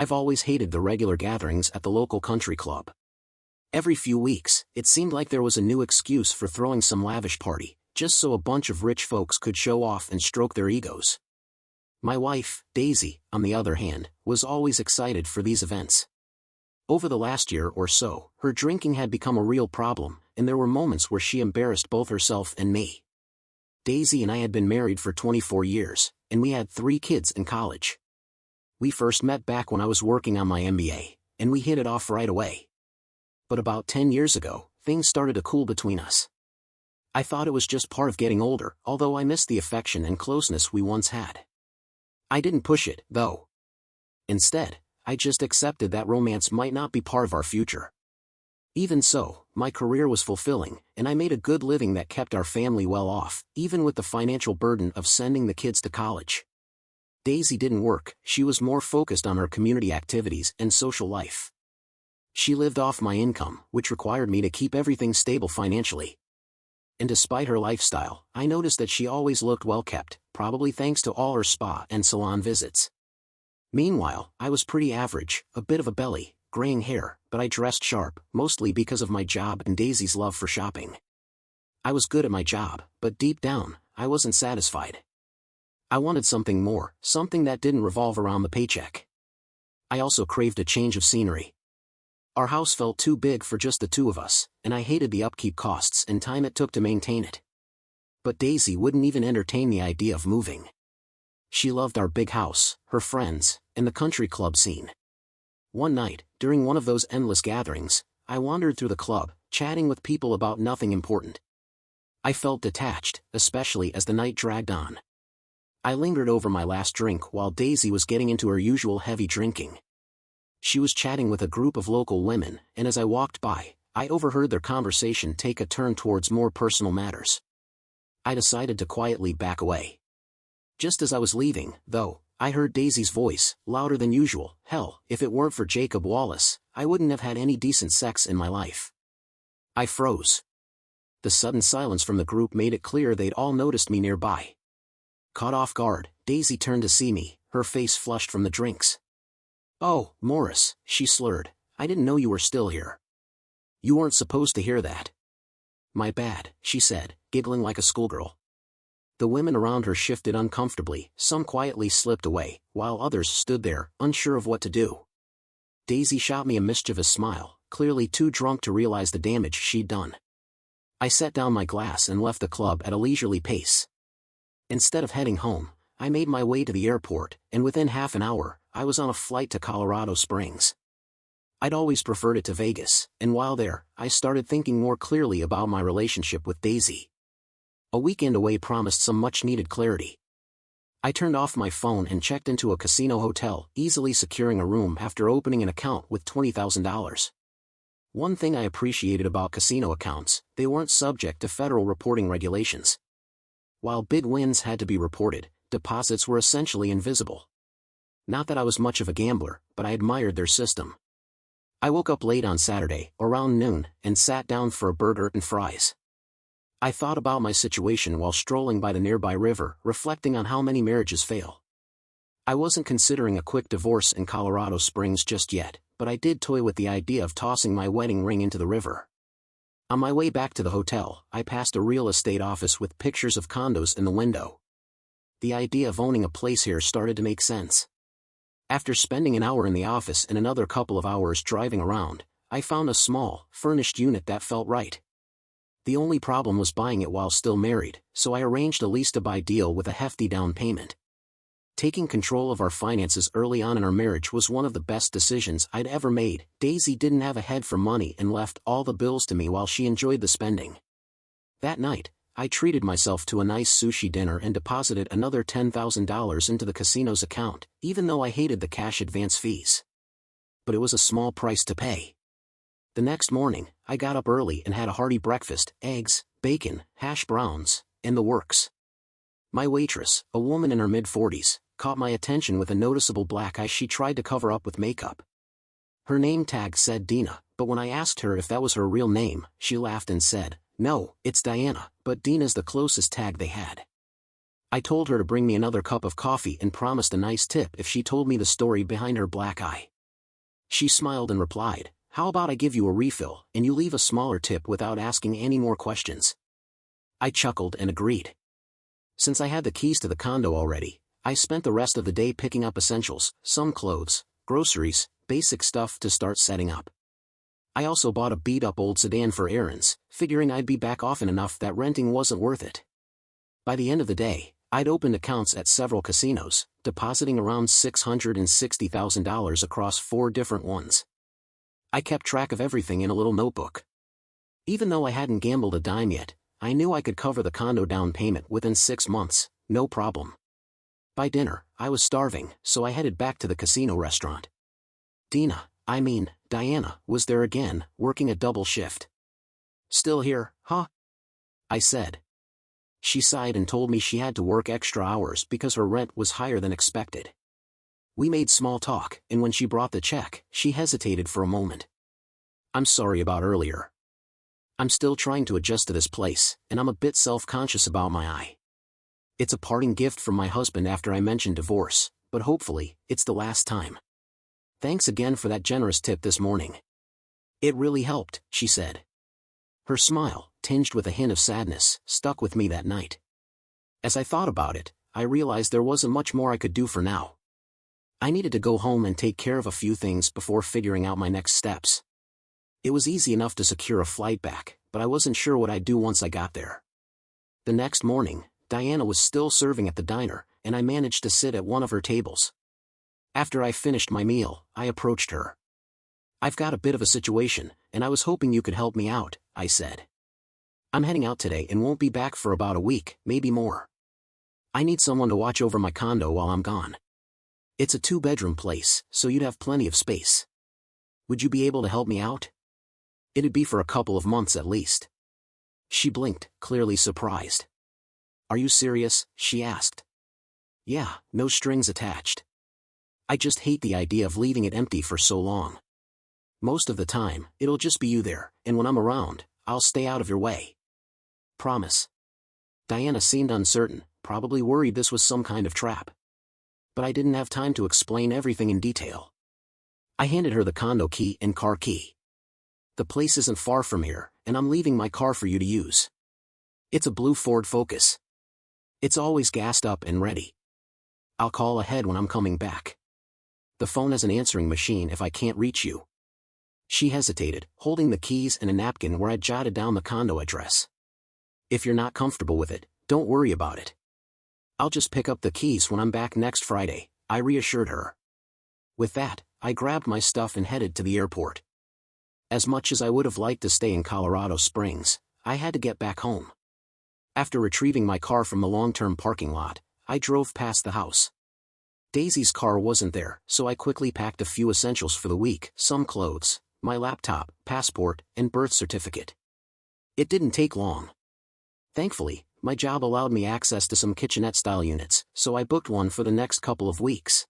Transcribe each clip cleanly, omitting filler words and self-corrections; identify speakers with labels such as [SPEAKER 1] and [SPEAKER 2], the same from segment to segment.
[SPEAKER 1] I've always hated the regular gatherings at the local country club. Every few weeks, it seemed like there was a new excuse for throwing some lavish party, just so a bunch of rich folks could show off and stroke their egos. My wife, Daisy, on the other hand, was always excited for these events. Over the last year or so, her drinking had become a real problem, and there were moments where she embarrassed both herself and me. Daisy and I had been married for 24 years, and we had 3 kids in college. We first met back when I was working on my MBA, and we hit it off right away. But about 10 years ago, things started to cool between us. I thought it was just part of getting older, although I missed the affection and closeness we once had. I didn't push it, though. Instead, I just accepted that romance might not be part of our future. Even so, my career was fulfilling, and I made a good living that kept our family well off, even with the financial burden of sending the kids to college. Daisy didn't work, she was more focused on her community activities and social life. She lived off my income, which required me to keep everything stable financially. And despite her lifestyle, I noticed that she always looked well kept, probably thanks to all her spa and salon visits. Meanwhile, I was pretty average, a bit of a belly, graying hair, but I dressed sharp, mostly because of my job and Daisy's love for shopping. I was good at my job, but deep down, I wasn't satisfied. I wanted something more, something that didn't revolve around the paycheck. I also craved a change of scenery. Our house felt too big for just the 2 of us, and I hated the upkeep costs and time it took to maintain it. But Daisy wouldn't even entertain the idea of moving. She loved our big house, her friends, and the country club scene. One night, during one of those endless gatherings, I wandered through the club, chatting with people about nothing important. I felt detached, especially as the night dragged on. I lingered over my last drink while Daisy was getting into her usual heavy drinking. She was chatting with a group of local women, and as I walked by, I overheard their conversation take a turn towards more personal matters. I decided to quietly back away. Just as I was leaving, though, I heard Daisy's voice, louder than usual. Hell, if it weren't for Jacob Wallace, I wouldn't have had any decent sex in my life. I froze. The sudden silence from the group made it clear they'd all noticed me nearby. Caught off guard, Daisy turned to see me, her face flushed from the drinks. "Oh, Morris," she slurred, "I didn't know you were still here. You weren't supposed to hear that." "My bad," she said, giggling like a schoolgirl. The women around her shifted uncomfortably, some quietly slipped away, while others stood there, unsure of what to do. Daisy shot me a mischievous smile, clearly too drunk to realize the damage she'd done. I set down my glass and left the club at a leisurely pace. Instead of heading home, I made my way to the airport, and within half an hour, I was on a flight to Colorado Springs. I'd always preferred it to Vegas, and while there, I started thinking more clearly about my relationship with Daisy. A weekend away promised some much-needed clarity. I turned off my phone and checked into a casino hotel, easily securing a room after opening an account with $20,000. One thing I appreciated about casino accounts, they weren't subject to federal reporting regulations. While big wins had to be reported, deposits were essentially invisible. Not that I was much of a gambler, but I admired their system. I woke up late on Saturday, around noon, and sat down for a burger and fries. I thought about my situation while strolling by the nearby river, reflecting on how many marriages fail. I wasn't considering a quick divorce in Colorado Springs just yet, but I did toy with the idea of tossing my wedding ring into the river. On my way back to the hotel, I passed a real estate office with pictures of condos in the window. The idea of owning a place here started to make sense. After spending an hour in the office and another couple of hours driving around, I found a small, furnished unit that felt right. The only problem was buying it while still married, so I arranged a lease-to-buy deal with a hefty down payment. Taking control of our finances early on in our marriage was one of the best decisions I'd ever made. Daisy didn't have a head for money and left all the bills to me while she enjoyed the spending. That night, I treated myself to a nice sushi dinner and deposited another $10,000 into the casino's account, even though I hated the cash advance fees. But it was a small price to pay. The next morning, I got up early and had a hearty breakfast, eggs, bacon, hash browns, and the works. My waitress, a woman in her mid-40s, caught my attention with a noticeable black eye she tried to cover up with makeup. Her name tag said Dina, but when I asked her if that was her real name, she laughed and said, "No, it's Diana, but Dina's the closest tag they had." I told her to bring me another cup of coffee and promised a nice tip if she told me the story behind her black eye. She smiled and replied, "How about I give you a refill, and you leave a smaller tip without asking any more questions?" I chuckled and agreed. Since I had the keys to the condo already, I spent the rest of the day picking up essentials, some clothes, groceries, basic stuff to start setting up. I also bought a beat-up old sedan for errands, figuring I'd be back often enough that renting wasn't worth it. By the end of the day, I'd opened accounts at several casinos, depositing around $660,000 across 4 different ones. I kept track of everything in a little notebook. Even though I hadn't gambled a dime yet, I knew I could cover the condo down payment within 6 months, no problem. By dinner, I was starving, so I headed back to the casino restaurant. Diana, was there again, working a double shift. "Still here, huh?" I said. She sighed and told me she had to work extra hours because her rent was higher than expected. We made small talk, and when she brought the check, she hesitated for a moment. "I'm sorry about earlier. I'm still trying to adjust to this place, and I'm a bit self-conscious about my eye. It's a parting gift from my husband after I mentioned divorce, but hopefully, it's the last time. Thanks again for that generous tip this morning. It really helped," she said. Her smile, tinged with a hint of sadness, stuck with me that night. As I thought about it, I realized there wasn't much more I could do for now. I needed to go home and take care of a few things before figuring out my next steps. It was easy enough to secure a flight back, but I wasn't sure what I'd do once I got there. The next morning, Diana was still serving at the diner, and I managed to sit at one of her tables. After I finished my meal, I approached her. "I've got a bit of a situation, and I was hoping you could help me out," I said. "I'm heading out today and won't be back for about a week, maybe more. I need someone to watch over my condo while I'm gone. It's a 2-bedroom place, so you'd have plenty of space. Would you be able to help me out? It'd be for a couple of months at least." She blinked, clearly surprised. "Are you serious?" she asked. "Yeah, no strings attached. I just hate the idea of leaving it empty for so long. Most of the time, it'll just be you there, and when I'm around, I'll stay out of your way. Promise." Diana seemed uncertain, probably worried this was some kind of trap. But I didn't have time to explain everything in detail. I handed her the condo key and car key. "The place isn't far from here, and I'm leaving my car for you to use. It's a blue Ford Focus. It's always gassed up and ready. I'll call ahead when I'm coming back. The phone has an answering machine if I can't reach you." She hesitated, holding the keys and a napkin where I'd jotted down the condo address. "If you're not comfortable with it, don't worry about it. I'll just pick up the keys when I'm back next Friday," I reassured her. With that, I grabbed my stuff and headed to the airport. As much as I would have liked to stay in Colorado Springs, I had to get back home. After retrieving my car from the long-term parking lot, I drove past the house. Daisy's car wasn't there, so I quickly packed a few essentials for the week, some clothes, my laptop, passport, and birth certificate. It didn't take long. Thankfully, my job allowed me access to some kitchenette-style units, so I booked one for the next couple of weeks.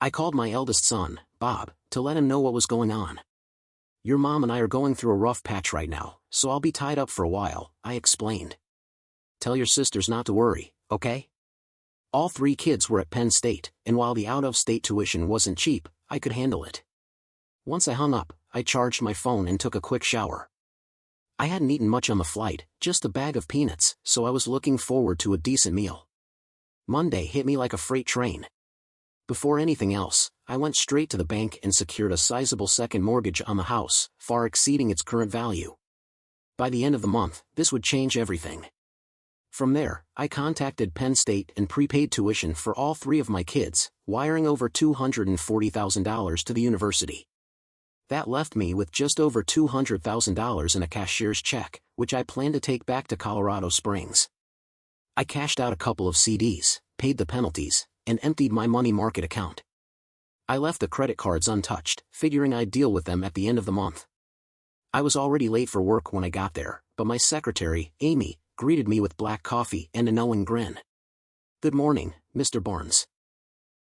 [SPEAKER 1] I called my eldest son, Bob, to let him know what was going on. "Your mom and I are going through a rough patch right now, so I'll be tied up for a while," I explained. "Tell your sisters not to worry, okay?" All 3 kids were at Penn State, and while the out-of-state tuition wasn't cheap, I could handle it. Once I hung up, I charged my phone and took a quick shower. I hadn't eaten much on the flight, just a bag of peanuts, so I was looking forward to a decent meal. Monday hit me like a freight train. Before anything else, I went straight to the bank and secured a sizable second mortgage on the house, far exceeding its current value. By the end of the month, this would change everything. From there, I contacted Penn State and prepaid tuition for all 3 of my kids, wiring over $240,000 to the university. That left me with just over $200,000 in a cashier's check, which I plan to take back to Colorado Springs. I cashed out a couple of CDs, paid the penalties, and emptied my money market account. I left the credit cards untouched, figuring I'd deal with them at the end of the month. I was already late for work when I got there, but my secretary, Amy, greeted me with black coffee and a knowing grin. "Good morning, Mr. Barnes.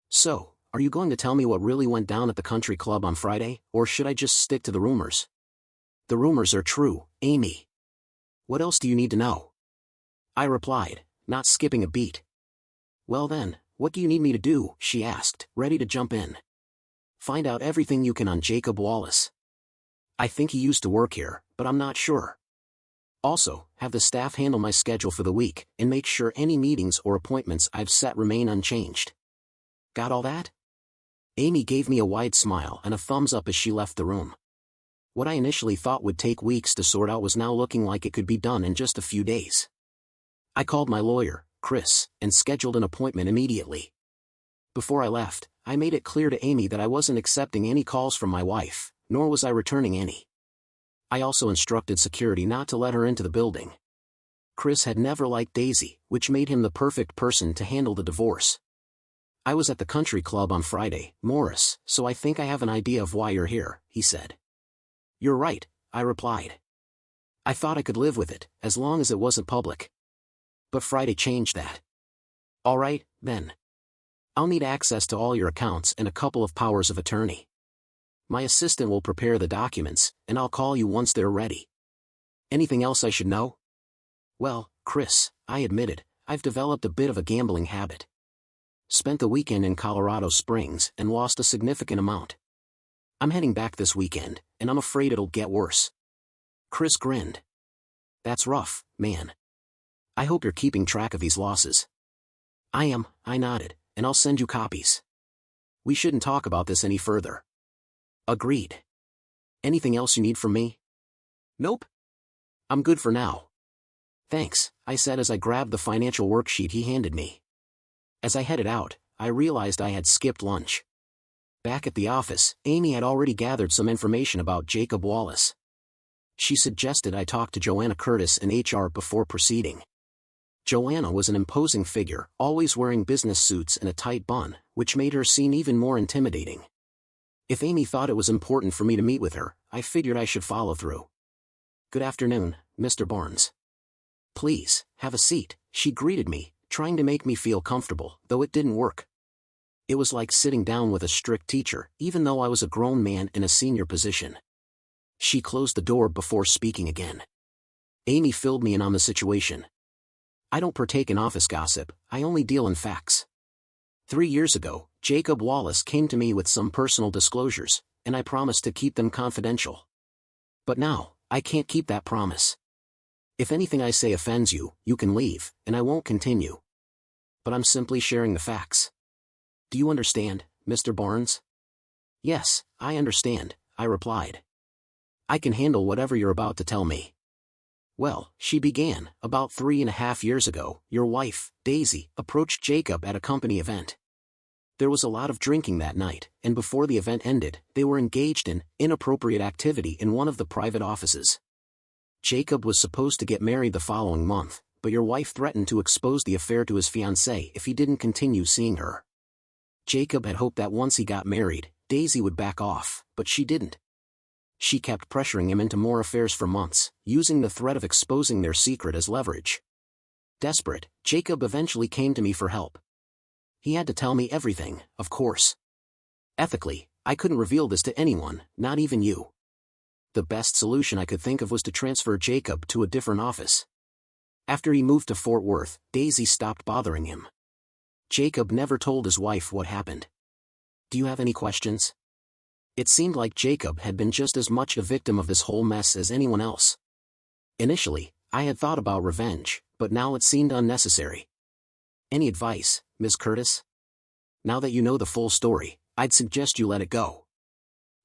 [SPEAKER 1] So, are you going to tell me what really went down at the country club on Friday, or should I just stick to the rumors?" "The rumors are true, Amy. What else do you need to know?" I replied, not skipping a beat. "Well then, what do you need me to do?" she asked, ready to jump in. Find out everything you can on Jacob Wallace. I think he used to work here, but I'm not sure. Also, have the staff handle my schedule for the week, and make sure any meetings or appointments I've set remain unchanged. Got all that? Amy gave me a wide smile and a thumbs up as she left the room. What I initially thought would take weeks to sort out was now looking like it could be done in just a few days. I called my lawyer, Chris, and scheduled an appointment immediately. Before I left, I made it clear to Amy that I wasn't accepting any calls from my wife, nor was I returning any. I also instructed security not to let her into the building. Chris had never liked Daisy, which made him the perfect person to handle the divorce. I was at the country club on Friday, Morris, so I think I have an idea of why you're here, he said. You're right, I replied. I thought I could live with it, as long as it wasn't public. But Friday changed that. All right, then. I'll need access to all your accounts and a couple of powers of attorney. My assistant will prepare the documents, and I'll call you once they're ready. Anything else I should know? Well, Chris, I admitted, I've developed a bit of a gambling habit. Spent the weekend in Colorado Springs and lost a significant amount. I'm heading back this weekend, and I'm afraid it'll get worse. Chris grinned. That's rough, man. I hope you're keeping track of these losses. I am, I nodded, and I'll send you copies. We shouldn't talk about this any further. Agreed. Anything else you need from me? Nope. I'm good for now. Thanks, I said as I grabbed the financial worksheet he handed me. As I headed out, I realized I had skipped lunch. Back at the office, Amy had already gathered some information about Jacob Wallace. She suggested I talk to Joanna Curtis in HR before proceeding. Joanna was an imposing figure, always wearing business suits and a tight bun, which made her seem even more intimidating. If Amy thought it was important for me to meet with her, I figured I should follow through. Good afternoon, Mr. Barnes. Please, have a seat, she greeted me, trying to make me feel comfortable, though it didn't work. It was like sitting down with a strict teacher, even though I was a grown man in a senior position. She closed the door before speaking again. Amy filled me in on the situation. I don't partake in office gossip, I only deal in facts. 3 years ago, Jacob Wallace came to me with some personal disclosures, and I promised to keep them confidential. But now, I can't keep that promise. If anything I say offends you, you can leave, and I won't continue. But I'm simply sharing the facts. Do you understand, Mr. Barnes? Yes, I understand, I replied. I can handle whatever you're about to tell me. Well, she began, about 3.5 years ago, your wife, Daisy, approached Jacob at a company event. There was a lot of drinking that night, and before the event ended, they were engaged in inappropriate activity in one of the private offices. Jacob was supposed to get married the following month, but your wife threatened to expose the affair to his fiancée if he didn't continue seeing her. Jacob had hoped that once he got married, Daisy would back off, but she didn't. She kept pressuring him into more affairs for months, using the threat of exposing their secret as leverage. Desperate, Jacob eventually came to me for help. He had to tell me everything, of course. Ethically, I couldn't reveal this to anyone, not even you. The best solution I could think of was to transfer Jacob to a different office. After he moved to Fort Worth, Daisy stopped bothering him. Jacob never told his wife what happened. Do you have any questions? It seemed like Jacob had been just as much a victim of this whole mess as anyone else. Initially, I had thought about revenge, but now it seemed unnecessary. Any advice, Ms. Curtis? Now that you know the full story, I'd suggest you let it go.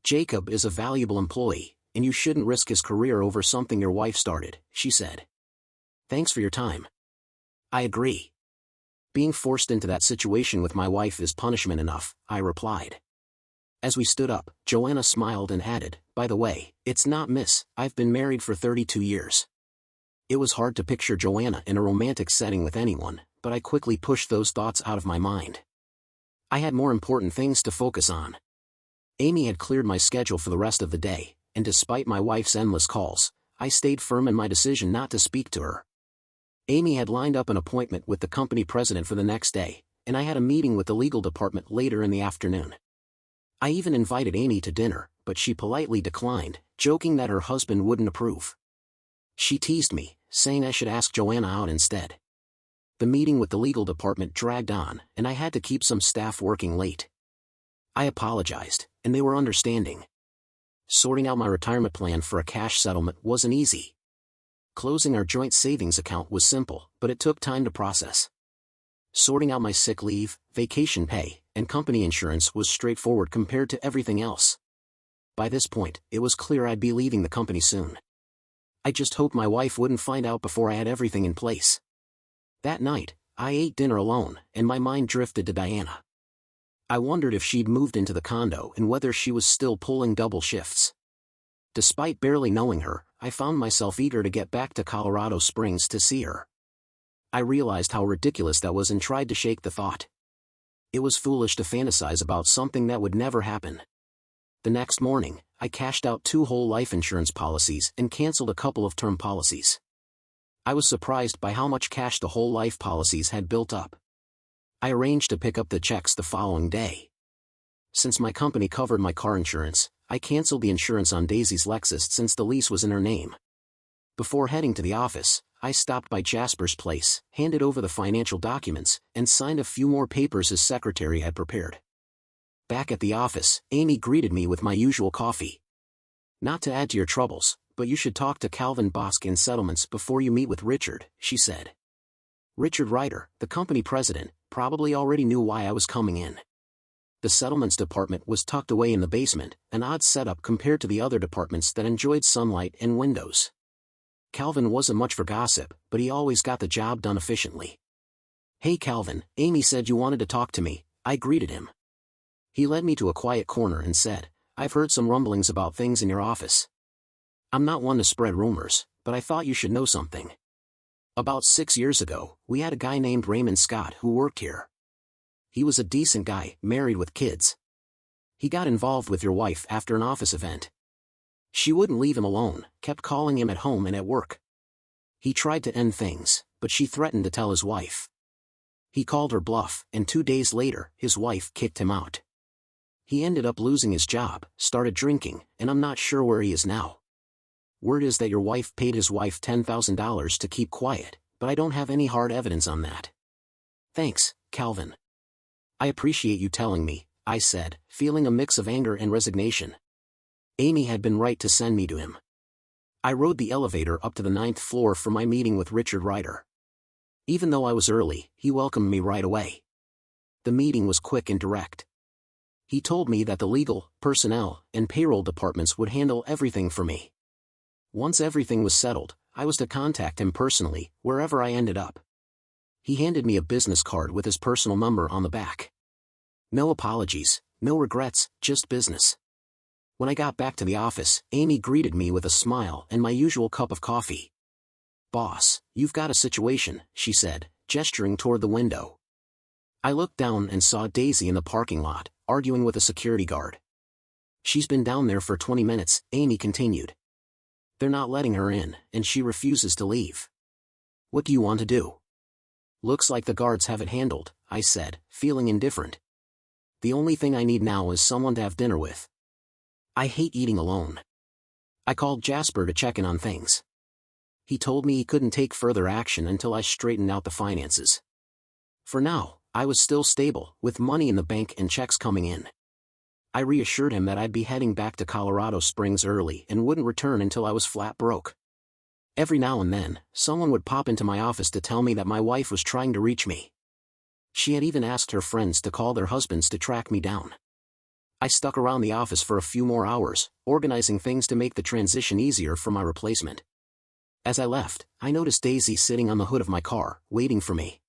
[SPEAKER 1] Jacob is a valuable employee, and you shouldn't risk his career over something your wife started, she said. Thanks for your time. I agree. Being forced into that situation with my wife is punishment enough, I replied. As we stood up, Joanna smiled and added, by the way, it's not Miss, I've been married for 32 years. It was hard to picture Joanna in a romantic setting with anyone, but I quickly pushed those thoughts out of my mind. I had more important things to focus on. Amy had cleared my schedule for the rest of the day, and despite my wife's endless calls, I stayed firm in my decision not to speak to her. Amy had lined up an appointment with the company president for the next day, and I had a meeting with the legal department later in the afternoon. I even invited Amy to dinner, but she politely declined, joking that her husband wouldn't approve. She teased me, saying I should ask Joanna out instead. The meeting with the legal department dragged on, and I had to keep some staff working late. I apologized, and they were understanding. Sorting out my retirement plan for a cash settlement wasn't easy. Closing our joint savings account was simple, but it took time to process. Sorting out my sick leave, vacation pay, and company insurance was straightforward compared to everything else. By this point, it was clear I'd be leaving the company soon. I just hoped my wife wouldn't find out before I had everything in place. That night, I ate dinner alone, and my mind drifted to Diana. I wondered if she'd moved into the condo and whether she was still pulling double shifts. Despite barely knowing her, I found myself eager to get back to Colorado Springs to see her. I realized how ridiculous that was and tried to shake the thought. It was foolish to fantasize about something that would never happen. The next morning, I cashed out 2 whole life insurance policies and canceled a couple of term policies. I was surprised by how much cash the whole life policies had built up. I arranged to pick up the checks the following day. Since my company covered my car insurance, I canceled the insurance on Daisy's Lexus since the lease was in her name. Before heading to the office, I stopped by Jasper's place, handed over the financial documents, and signed a few more papers his secretary had prepared. Back at the office, Amy greeted me with my usual coffee. "Not to add to your troubles, but you should talk to Calvin Bosk in settlements before you meet with Richard," she said. Richard Ryder, the company president, probably already knew why I was coming in. The settlements department was tucked away in the basement, an odd setup compared to the other departments that enjoyed sunlight and windows. Calvin wasn't much for gossip, but he always got the job done efficiently. "Hey Calvin, Amy said you wanted to talk to me," I greeted him. He led me to a quiet corner and said, "I've heard some rumblings about things in your office. I'm not one to spread rumors, but I thought you should know something. About 6 years ago, we had a guy named Raymond Scott who worked here. He was a decent guy, married with kids. He got involved with your wife after an office event. She wouldn't leave him alone, kept calling him at home and at work. He tried to end things, but she threatened to tell his wife. He called her bluff, and 2 days later, his wife kicked him out. He ended up losing his job, started drinking, and I'm not sure where he is now. Word is that your wife paid his wife $10,000 to keep quiet, but I don't have any hard evidence on that." "Thanks, Calvin. I appreciate you telling me," I said, feeling a mix of anger and resignation. Amy had been right to send me to him. I rode the elevator up to the 9th floor for my meeting with Richard Ryder. Even though I was early, he welcomed me right away. The meeting was quick and direct. He told me that the legal, personnel, and payroll departments would handle everything for me. Once everything was settled, I was to contact him personally, wherever I ended up. He handed me a business card with his personal number on the back. No apologies, no regrets, just business. When I got back to the office, Amy greeted me with a smile and my usual cup of coffee. "Boss, you've got a situation," she said, gesturing toward the window. I looked down and saw Daisy in the parking lot, arguing with a security guard. "She's been down there for 20 minutes, Amy continued. "They're not letting her in, and she refuses to leave. What do you want to do?" "Looks like the guards have it handled," I said, feeling indifferent. "The only thing I need now is someone to have dinner with. I hate eating alone." I called Jasper to check in on things. He told me he couldn't take further action until I straightened out the finances. For now, I was still stable, with money in the bank and checks coming in. I reassured him that I'd be heading back to Colorado Springs early and wouldn't return until I was flat broke. Every now and then, someone would pop into my office to tell me that my wife was trying to reach me. She had even asked her friends to call their husbands to track me down. I stuck around the office for a few more hours, organizing things to make the transition easier for my replacement. As I left, I noticed Daisy sitting on the hood of my car, waiting for me.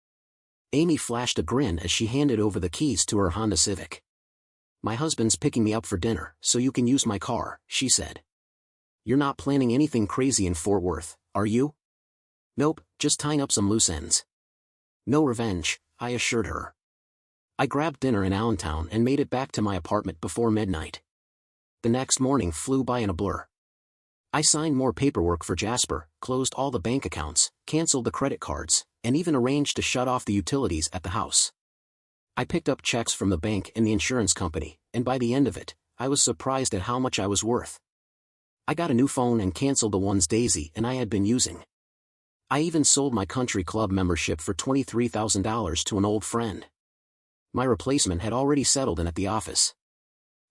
[SPEAKER 1] Amy flashed a grin as she handed over the keys to her Honda Civic. "My husband's picking me up for dinner, so you can use my car," she said. "You're not planning anything crazy in Fort Worth, are you?" "Nope, just tying up some loose ends." "No revenge," I assured her. I grabbed dinner in Allentown and made it back to my apartment before midnight. The next morning flew by in a blur. I signed more paperwork for Jasper, closed all the bank accounts, canceled the credit cards, and even arranged to shut off the utilities at the house. I picked up checks from the bank and the insurance company, and by the end of it, I was surprised at how much I was worth. I got a new phone and canceled the ones Daisy and I had been using. I even sold my country club membership for $23,000 to an old friend. My replacement had already settled in at the office.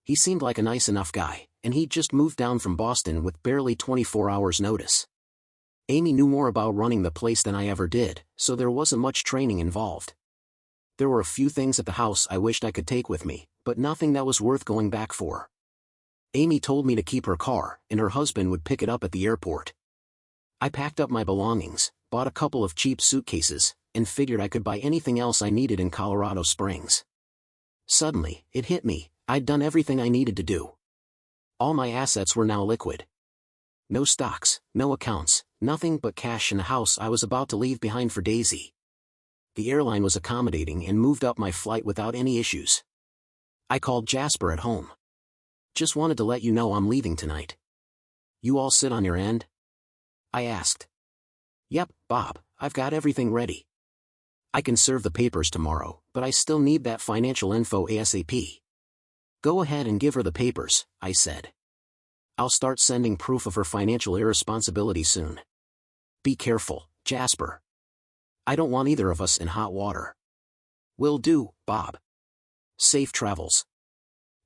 [SPEAKER 1] He seemed like a nice enough guy, and he'd just moved down from Boston with barely 24 hours notice. Amy knew more about running the place than I ever did, so there wasn't much training involved. There were a few things at the house I wished I could take with me, but nothing that was worth going back for. Amy told me to keep her car, and her husband would pick it up at the airport. I packed up my belongings, bought a couple of cheap suitcases, and figured I could buy anything else I needed in Colorado Springs. Suddenly, it hit me, I'd done everything I needed to do. All my assets were now liquid. No stocks, no accounts, nothing but cash in the house I was about to leave behind for Daisy. The airline was accommodating and moved up my flight without any issues. I called Jasper at home. Just wanted to let you know I'm leaving tonight. You all sit on your end? I asked. Yep, Bob, I've got everything ready. I can serve the papers tomorrow, but I still need that financial info ASAP. Go ahead and give her the papers, I said. I'll start sending proof of her financial irresponsibility soon. Be careful, Jasper. I don't want either of us in hot water. Will do, Bob. Safe travels.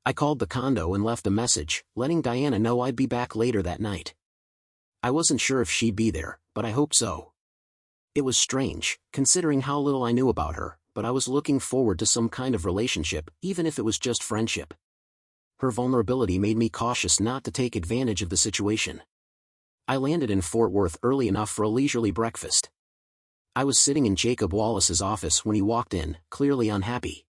[SPEAKER 1] I called the condo and left a message, letting Diana know I'd be back later that night. I wasn't sure if she'd be there, but I hoped so. It was strange, considering how little I knew about her, but I was looking forward to some kind of relationship, even if it was just friendship. Her vulnerability made me cautious not to take advantage of the situation. I landed in Fort Worth early enough for a leisurely breakfast. I was sitting in Jacob Wallace's office when he walked in, clearly unhappy.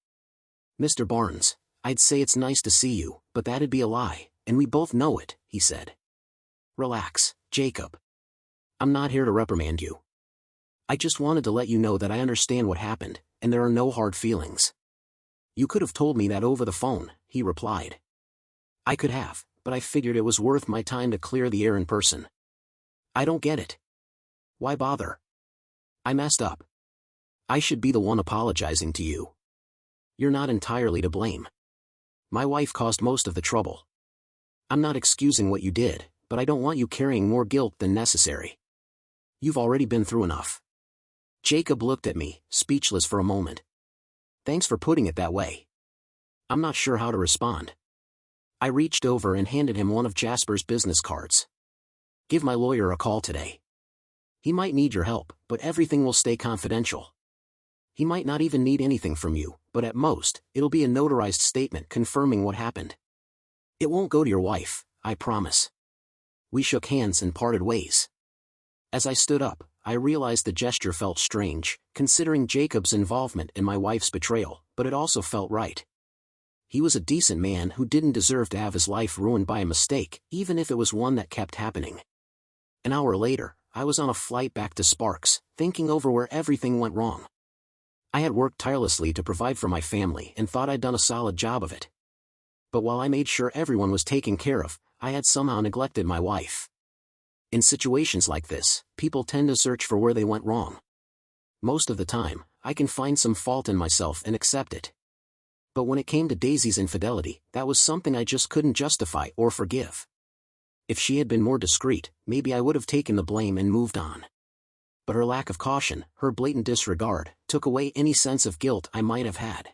[SPEAKER 1] Mr. Barnes, I'd say it's nice to see you, but that'd be a lie, and we both know it, he said. Relax, Jacob. I'm not here to reprimand you. I just wanted to let you know that I understand what happened, and there are no hard feelings. You could have told me that over the phone, he replied. I could have, but I figured it was worth my time to clear the air in person. I don't get it. Why bother? I messed up. I should be the one apologizing to you. You're not entirely to blame. My wife caused most of the trouble. I'm not excusing what you did, but I don't want you carrying more guilt than necessary. You've already been through enough. Jacob looked at me, speechless for a moment. Thanks for putting it that way. I'm not sure how to respond. I reached over and handed him one of Jasper's business cards. Give my lawyer a call today. He might need your help, but everything will stay confidential. He might not even need anything from you, but at most, it'll be a notarized statement confirming what happened. It won't go to your wife, I promise. We shook hands and parted ways. As I stood up, I realized the gesture felt strange, considering Jacob's involvement in my wife's betrayal, but it also felt right. He was a decent man who didn't deserve to have his life ruined by a mistake, even if it was one that kept happening. An hour later, I was on a flight back to Sparks, thinking over where everything went wrong. I had worked tirelessly to provide for my family and thought I'd done a solid job of it. But while I made sure everyone was taken care of, I had somehow neglected my wife. In situations like this, people tend to search for where they went wrong. Most of the time, I can find some fault in myself and accept it. But when it came to Daisy's infidelity, that was something I just couldn't justify or forgive. If she had been more discreet, maybe I would have taken the blame and moved on. But her lack of caution, her blatant disregard, took away any sense of guilt I might have had.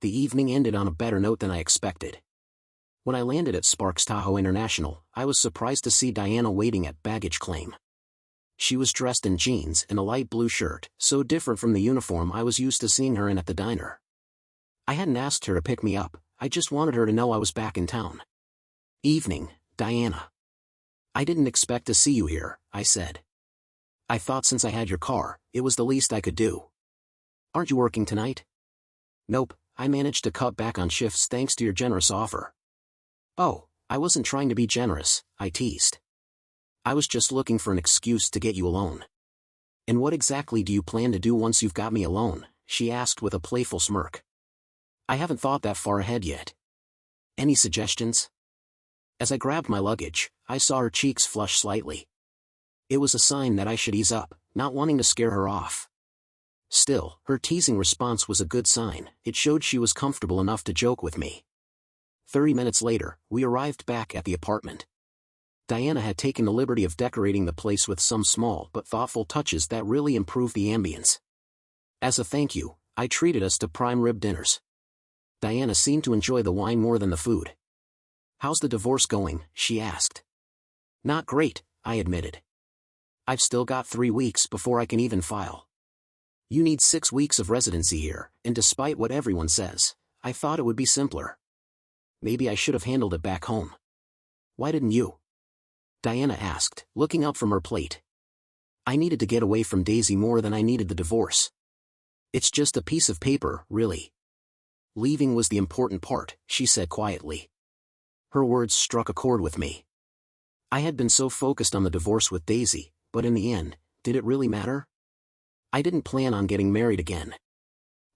[SPEAKER 1] The evening ended on a better note than I expected. When I landed at Sparks Tahoe International, I was surprised to see Diana waiting at baggage claim. She was dressed in jeans and a light blue shirt, so different from the uniform I was used to seeing her in at the diner. I hadn't asked her to pick me up, I just wanted her to know I was back in town. Evening, Diana. I didn't expect to see you here, I said. I thought since I had your car, it was the least I could do. Aren't you working tonight? Nope, I managed to cut back on shifts thanks to your generous offer. Oh, I wasn't trying to be generous, I teased. I was just looking for an excuse to get you alone. And what exactly do you plan to do once you've got me alone? She asked with a playful smirk. I haven't thought that far ahead yet. Any suggestions? As I grabbed my luggage, I saw her cheeks flush slightly. It was a sign that I should ease up, not wanting to scare her off. Still, her teasing response was a good sign. It showed she was comfortable enough to joke with me. 30 minutes later, we arrived back at the apartment. Diana had taken the liberty of decorating the place with some small but thoughtful touches that really improved the ambience. As a thank you, I treated us to prime rib dinners. Diana seemed to enjoy the wine more than the food. "How's the divorce going?" she asked. "Not great," I admitted. "I've still got 3 weeks before I can even file. You need 6 weeks of residency here, and despite what everyone says, I thought it would be simpler. Maybe I should have handled it back home." "Why didn't you?" Diana asked, looking up from her plate. I needed to get away from Daisy more than I needed the divorce. "It's just a piece of paper, really. Leaving was the important part," she said quietly. Her words struck a chord with me. I had been so focused on the divorce with Daisy, but in the end, did it really matter? I didn't plan on getting married again.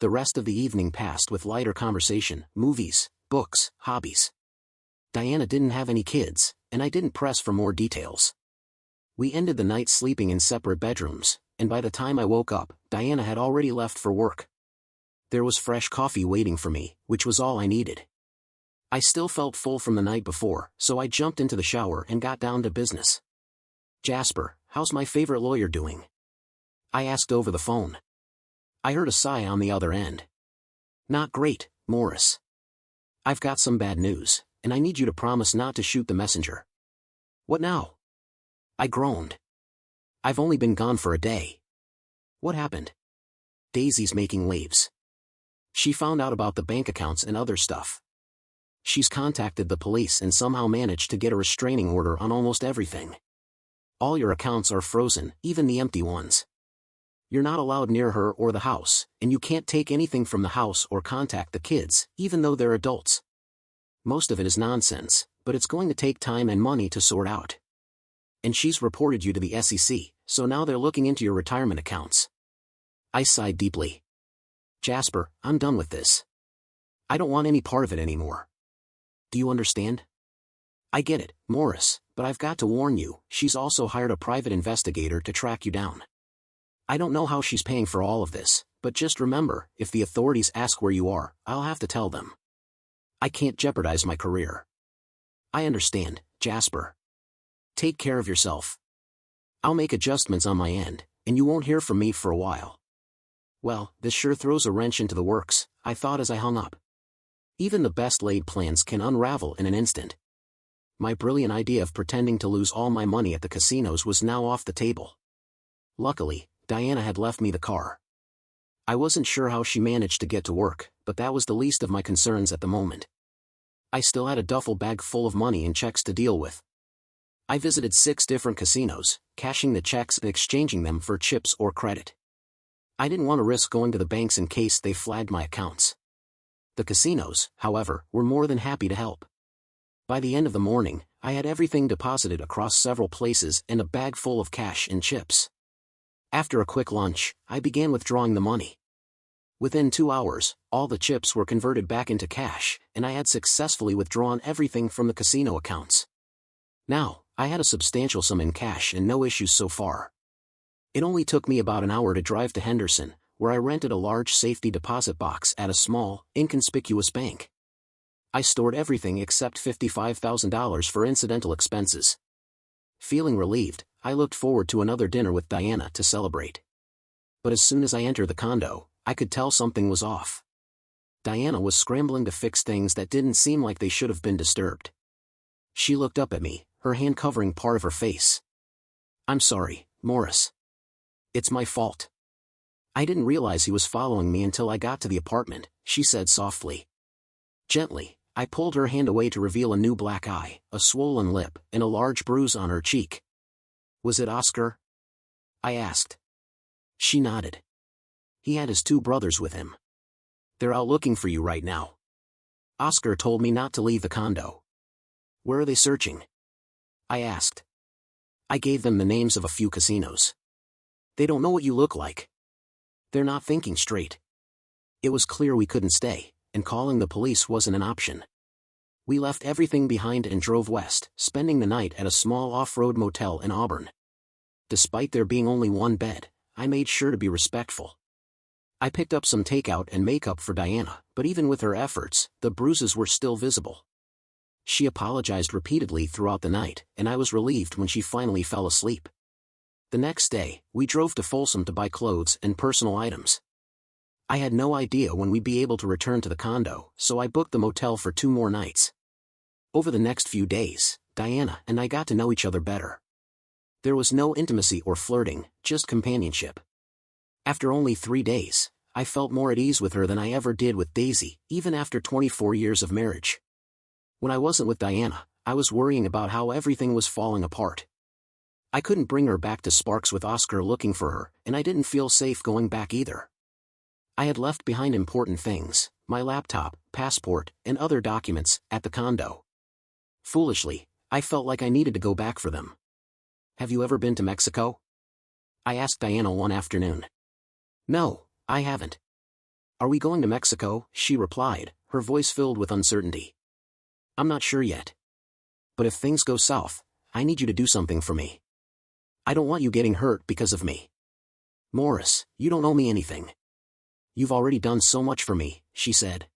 [SPEAKER 1] The rest of the evening passed with lighter conversation, movies, books, hobbies. Diana didn't have any kids, and I didn't press for more details. We ended the night sleeping in separate bedrooms, and by the time I woke up, Diana had already left for work. There was fresh coffee waiting for me, which was all I needed. I still felt full from the night before, so I jumped into the shower and got down to business. "Jasper, how's my favorite lawyer doing?" I asked over the phone. I heard a sigh on the other end. "Not great, Morris. I've got some bad news, and I need you to promise not to shoot the messenger." "What now?" I groaned. "I've only been gone for a day." "What happened?" "Daisy's making waves. She found out about the bank accounts and other stuff. She's contacted the police and somehow managed to get a restraining order on almost everything. All your accounts are frozen, even the empty ones. You're not allowed near her or the house, and you can't take anything from the house or contact the kids, even though they're adults. Most of it is nonsense, but it's going to take time and money to sort out. And she's reported you to the SEC, so now they're looking into your retirement accounts." I sighed deeply. "Jasper, I'm done with this. I don't want any part of it anymore. Do you understand?" "I get it, Morris, but I've got to warn you, she's also hired a private investigator to track you down. I don't know how she's paying for all of this, but just remember, if the authorities ask where you are, I'll have to tell them. I can't jeopardize my career." "I understand, Jasper. Take care of yourself. I'll make adjustments on my end, and you won't hear from me for a while." Well, this sure throws a wrench into the works, I thought as I hung up. Even the best laid plans can unravel in an instant. My brilliant idea of pretending to lose all my money at the casinos was now off the table. Luckily, Diana had left me the car. I wasn't sure how she managed to get to work, but that was the least of my concerns at the moment. I still had a duffel bag full of money and checks to deal with. I visited 6 different casinos, cashing the checks and exchanging them for chips or credit. I didn't want to risk going to the banks in case they flagged my accounts. The casinos, however, were more than happy to help. By the end of the morning, I had everything deposited across several places and a bag full of cash and chips. After a quick lunch, I began withdrawing the money. Within 2 hours, all the chips were converted back into cash, and I had successfully withdrawn everything from the casino accounts. Now, I had a substantial sum in cash and no issues so far. It only took me about an hour to drive to Henderson, where I rented a large safety deposit box at a small, inconspicuous bank. I stored everything except $55,000 for incidental expenses. Feeling relieved, I looked forward to another dinner with Diana to celebrate. But as soon as I entered the condo, I could tell something was off. Diana was scrambling to fix things that didn't seem like they should have been disturbed. She looked up at me, her hand covering part of her face. "I'm sorry, Morris. It's my fault. I didn't realize he was following me until I got to the apartment," she said softly. Gently, I pulled her hand away to reveal a new black eye, a swollen lip, and a large bruise on her cheek. "Was it Oscar?" I asked. She nodded. "He had his 2 brothers with him. They're out looking for you right now. Oscar told me not to leave the condo." "Where are they searching?" I asked. I gave them the names of a few casinos. "They don't know what you look like. They're not thinking straight." It was clear we couldn't stay, and calling the police wasn't an option. We left everything behind and drove west, spending the night at a small off-road motel in Auburn. Despite there being only 1 bed, I made sure to be respectful. I picked up some takeout and makeup for Diana, but even with her efforts, the bruises were still visible. She apologized repeatedly throughout the night, and I was relieved when she finally fell asleep. The next day, we drove to Folsom to buy clothes and personal items. I had no idea when we'd be able to return to the condo, so I booked the motel for 2 more nights. Over the next few days, Diana and I got to know each other better. There was no intimacy or flirting, just companionship. After only 3 days, I felt more at ease with her than I ever did with Daisy, even after 24 years of marriage. When I wasn't with Diana, I was worrying about how everything was falling apart. I couldn't bring her back to Sparks with Oscar looking for her, and I didn't feel safe going back either. I had left behind important things, my laptop, passport, and other documents, at the condo. Foolishly, I felt like I needed to go back for them. Have you ever been to Mexico? I asked Diana one afternoon. No, I haven't. Are we going to Mexico? She replied, her voice filled with uncertainty. I'm not sure yet. But if things go south, I need you to do something for me. I don't want you getting hurt because of me. Morris, you don't owe me anything. You've already done so much for me, she said.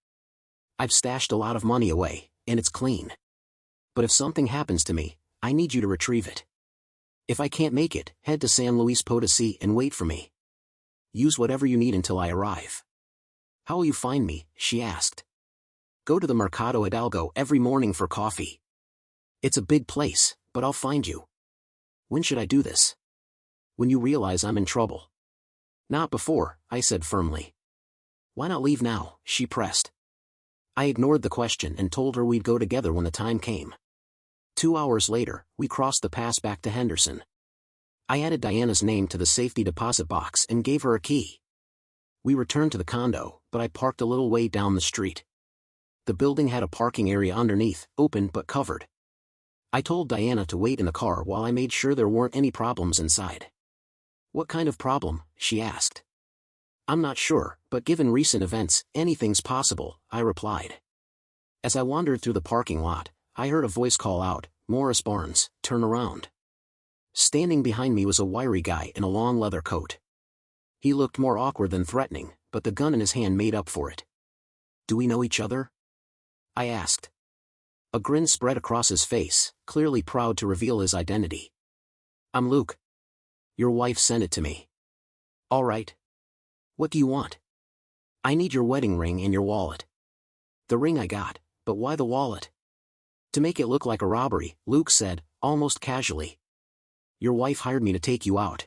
[SPEAKER 1] I've stashed a lot of money away, and it's clean. But if something happens to me, I need you to retrieve it. If I can't make it, head to San Luis Potosí and wait for me. Use whatever you need until I arrive. How will you find me? She asked. Go to the Mercado Hidalgo every morning for coffee. It's a big place, but I'll find you. When should I do this? When you realize I'm in trouble. Not before, I said firmly. Why not leave now? She pressed. I ignored the question and told her we'd go together when the time came. 2 hours later, we crossed the pass back to Henderson. I added Diana's name to the safety deposit box and gave her a key. We returned to the condo, but I parked a little way down the street. The building had a parking area underneath, open but covered. I told Diana to wait in the car while I made sure there weren't any problems inside. What kind of problem? She asked. I'm not sure, but given recent events, anything's possible, I replied. As I wandered through the parking lot, I heard a voice call out, Morris Barnes, turn around. Standing behind me was a wiry guy in a long leather coat. He looked more awkward than threatening, but the gun in his hand made up for it. Do we know each other? I asked. A grin spread across his face, clearly proud to reveal his identity. I'm Luke. Your wife sent it to me. All right. What do you want? I need your wedding ring and your wallet. The ring I got, but why the wallet? To make it look like a robbery, Luke said, almost casually. Your wife hired me to take you out.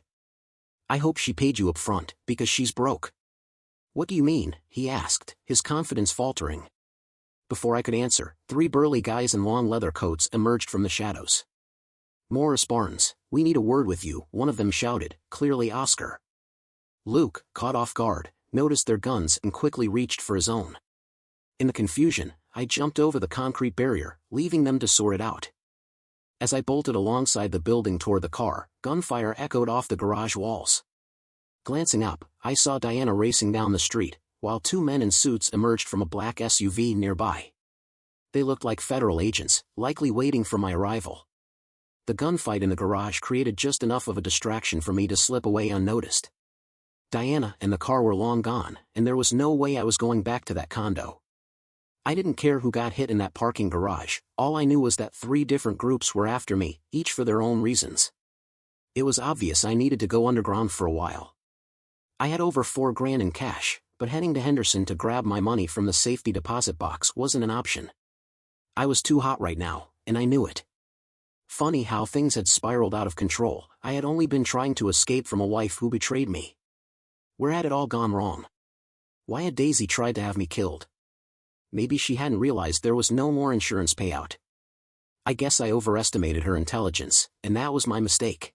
[SPEAKER 1] I hope she paid you up front, because she's broke. What do you mean? He asked, his confidence faltering. Before I could answer, 3 burly guys in long leather coats emerged from the shadows. Morris Barnes, we need a word with you, one of them shouted, clearly Oscar. Luke, caught off guard, noticed their guns and quickly reached for his own. In the confusion, I jumped over the concrete barrier, leaving them to sort it out. As I bolted alongside the building toward the car, gunfire echoed off the garage walls. Glancing up, I saw Diana racing down the street, while 2 men in suits emerged from a black SUV nearby. They looked like federal agents, likely waiting for my arrival. The gunfight in the garage created just enough of a distraction for me to slip away unnoticed. Diana and the car were long gone, and there was no way I was going back to that condo. I didn't care who got hit in that parking garage, all I knew was that 3 different groups were after me, each for their own reasons. It was obvious I needed to go underground for a while. I had over $4 grand in cash, but heading to Henderson to grab my money from the safety deposit box wasn't an option. I was too hot right now, and I knew it. Funny how things had spiraled out of control. I had only been trying to escape from a wife who betrayed me. Where had it all gone wrong? Why had Daisy tried to have me killed? Maybe she hadn't realized there was no more insurance payout. I guess I overestimated her intelligence, and that was my mistake.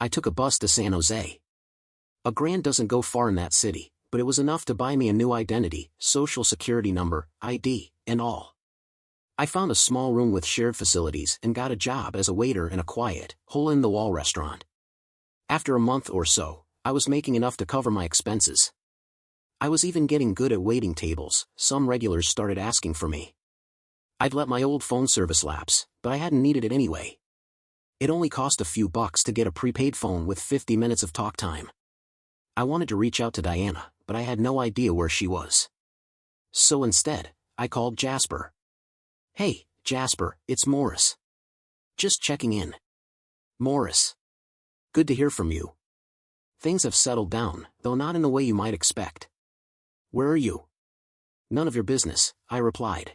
[SPEAKER 1] I took a bus to San Jose. $1 grand doesn't go far in that city, but it was enough to buy me a new identity, social security number, ID, and all. I found a small room with shared facilities and got a job as a waiter in a quiet, hole-in-the-wall restaurant. After a month or so, I was making enough to cover my expenses. I was even getting good at waiting tables. Some regulars started asking for me. I'd let my old phone service lapse, but I hadn't needed it anyway. It only cost a few bucks to get a prepaid phone with 50 minutes of talk time. I wanted to reach out to Diana, but I had no idea where she was. So instead, I called Jasper. Hey, Jasper, it's Morris. Just checking in. Morris. Good to hear from you. Things have settled down, though not in the way you might expect. Where are you? None of your business, I replied.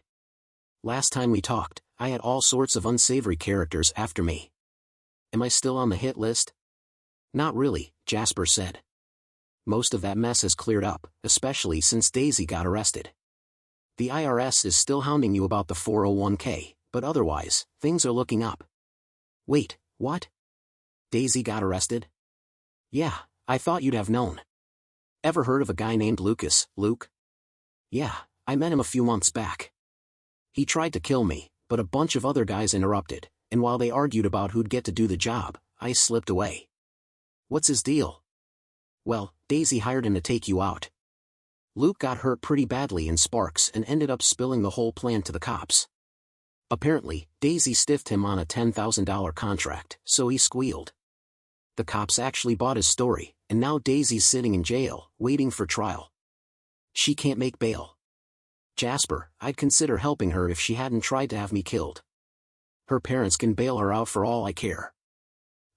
[SPEAKER 1] Last time we talked, I had all sorts of unsavory characters after me. Am I still on the hit list? Not really, Jasper said. Most of that mess has cleared up, especially since Daisy got arrested. The IRS is still hounding you about the 401k, but otherwise, things are looking up. Wait, what? Daisy got arrested? Yeah, I thought you'd have known. Ever heard of a guy named Luke? Yeah, I met him a few months back. He tried to kill me, but a bunch of other guys interrupted, and while they argued about who'd get to do the job, I slipped away. What's his deal? Well, Daisy hired him to take you out. Luke got hurt pretty badly in sparks and ended up spilling the whole plan to the cops. Apparently, Daisy stiffed him on a $10,000 contract, so he squealed. The cops actually bought his story, and now Daisy's sitting in jail, waiting for trial. She can't make bail. Jasper, I'd consider helping her if she hadn't tried to have me killed. Her parents can bail her out for all I care.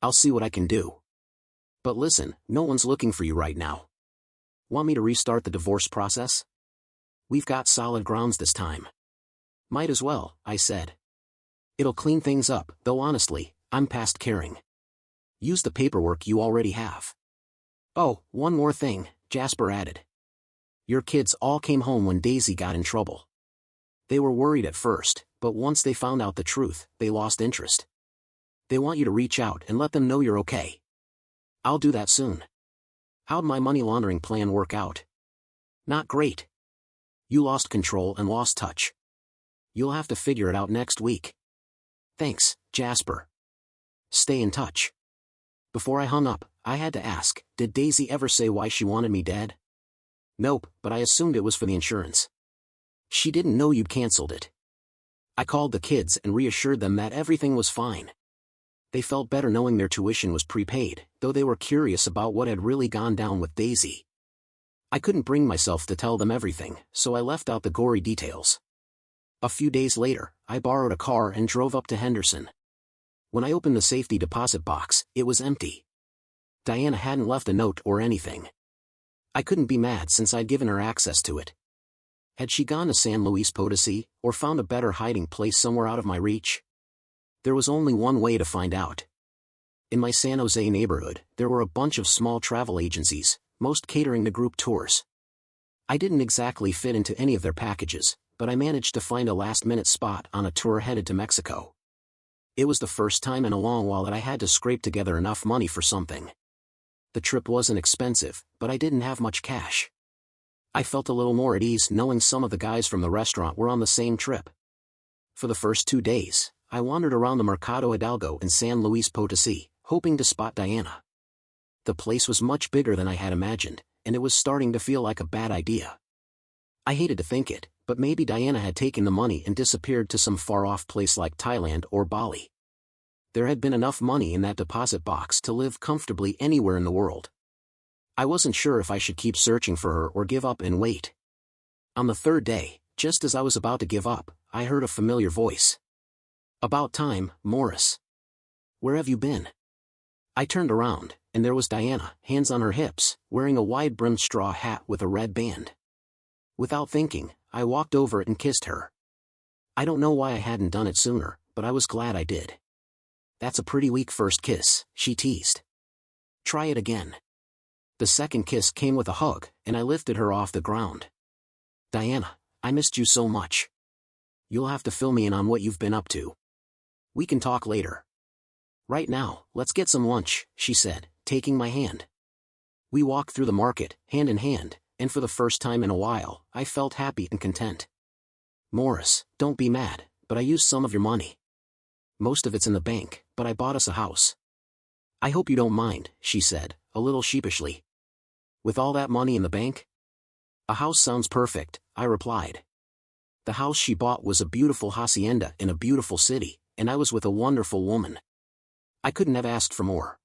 [SPEAKER 1] I'll see what I can do. But listen, no one's looking for you right now. Want me to restart the divorce process? We've got solid grounds this time. Might as well, I said. It'll clean things up, though honestly, I'm past caring. Use the paperwork you already have. Oh, one more thing, Jasper added. Your kids all came home when Daisy got in trouble. They were worried at first, but once they found out the truth, they lost interest. They want you to reach out and let them know you're okay. I'll do that soon. How'd my money laundering plan work out? Not great. You lost control and lost touch. You'll have to figure it out next week. Thanks, Jasper. Stay in touch. Before I hung up, I had to ask, did Daisy ever say why she wanted me dead? Nope, but I assumed it was for the insurance. She didn't know you'd canceled it. I called the kids and reassured them that everything was fine. They felt better knowing their tuition was prepaid, though they were curious about what had really gone down with Daisy. I couldn't bring myself to tell them everything, so I left out the gory details. A few days later, I borrowed a car and drove up to Henderson. When I opened the safety deposit box, it was empty. Diana hadn't left a note or anything. I couldn't be mad since I'd given her access to it. Had she gone to San Luis Potosi, or found a better hiding place somewhere out of my reach? There was only one way to find out. In my San Jose neighborhood, there were a bunch of small travel agencies, most catering to group tours. I didn't exactly fit into any of their packages, but I managed to find a last-minute spot on a tour headed to Mexico. It was the first time in a long while that I had to scrape together enough money for something. The trip wasn't expensive, but I didn't have much cash. I felt a little more at ease knowing some of the guys from the restaurant were on the same trip. For the first 2 days, I wandered around the Mercado Hidalgo in San Luis Potosi, hoping to spot Diana. The place was much bigger than I had imagined, and it was starting to feel like a bad idea. I hated to think it, but maybe Diana had taken the money and disappeared to some far-off place like Thailand or Bali. There had been enough money in that deposit box to live comfortably anywhere in the world. I wasn't sure if I should keep searching for her or give up and wait. On the third day, just as I was about to give up, I heard a familiar voice. About time, Morris. Where have you been? I turned around, and there was Diana, hands on her hips, wearing a wide-brimmed straw hat with a red band. Without thinking, I walked over it and kissed her. I don't know why I hadn't done it sooner, but I was glad I did. That's a pretty weak first kiss, she teased. Try it again. The second kiss came with a hug, and I lifted her off the ground. Diana, I missed you so much. You'll have to fill me in on what you've been up to. We can talk later. Right now, let's get some lunch, she said, taking my hand. We walked through the market, hand in hand, and for the first time in a while, I felt happy and content. Morris, don't be mad, but I used some of your money. Most of it's in the bank, but I bought us a house. I hope you don't mind, she said, a little sheepishly. With all that money in the bank? A house sounds perfect, I replied. The house she bought was a beautiful hacienda in a beautiful city, and I was with a wonderful woman. I couldn't have asked for more.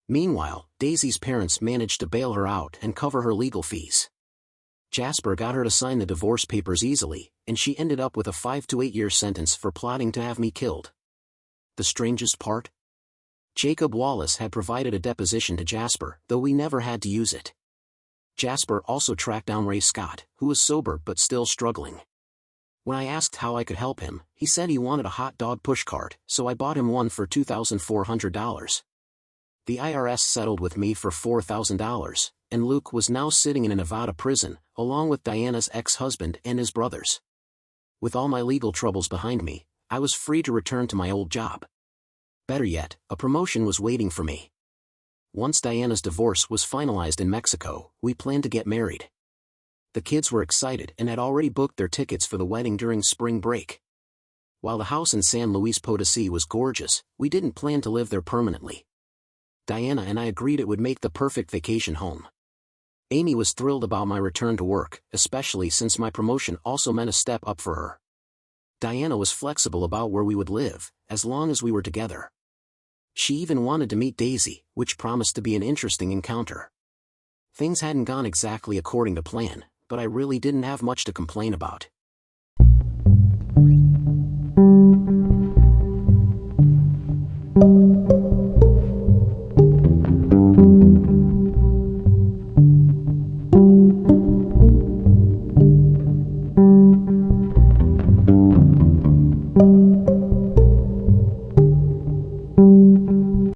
[SPEAKER 1] Meanwhile, Daisy's parents managed to bail her out and cover her legal fees. Jasper got her to sign the divorce papers easily, and she ended up with a 5 to 8 year sentence for plotting to have me killed. The strangest part? Jacob Wallace had provided a deposition to Jasper, though we never had to use it. Jasper also tracked down Ray Scott, who was sober but still struggling. When I asked how I could help him, he said he wanted a hot dog pushcart, so I bought him one for $2,400. The IRS settled with me for $4,000, and Luke was now sitting in a Nevada prison, along with Diana's ex-husband and his brothers. With all my legal troubles behind me, I was free to return to my old job. Better yet, a promotion was waiting for me. Once Diana's divorce was finalized in Mexico, we planned to get married. The kids were excited and had already booked their tickets for the wedding during spring break. While the house in San Luis Potosí was gorgeous, we didn't plan to live there permanently. Diana and I agreed it would make the perfect vacation home. Amy was thrilled about my return to work, especially since my promotion also meant a step up for her. Diana was flexible about where we would live, as long as we were together. She even wanted to meet Daisy, which promised to be an interesting encounter. Things hadn't gone exactly according to plan, but I really didn't have much to complain about.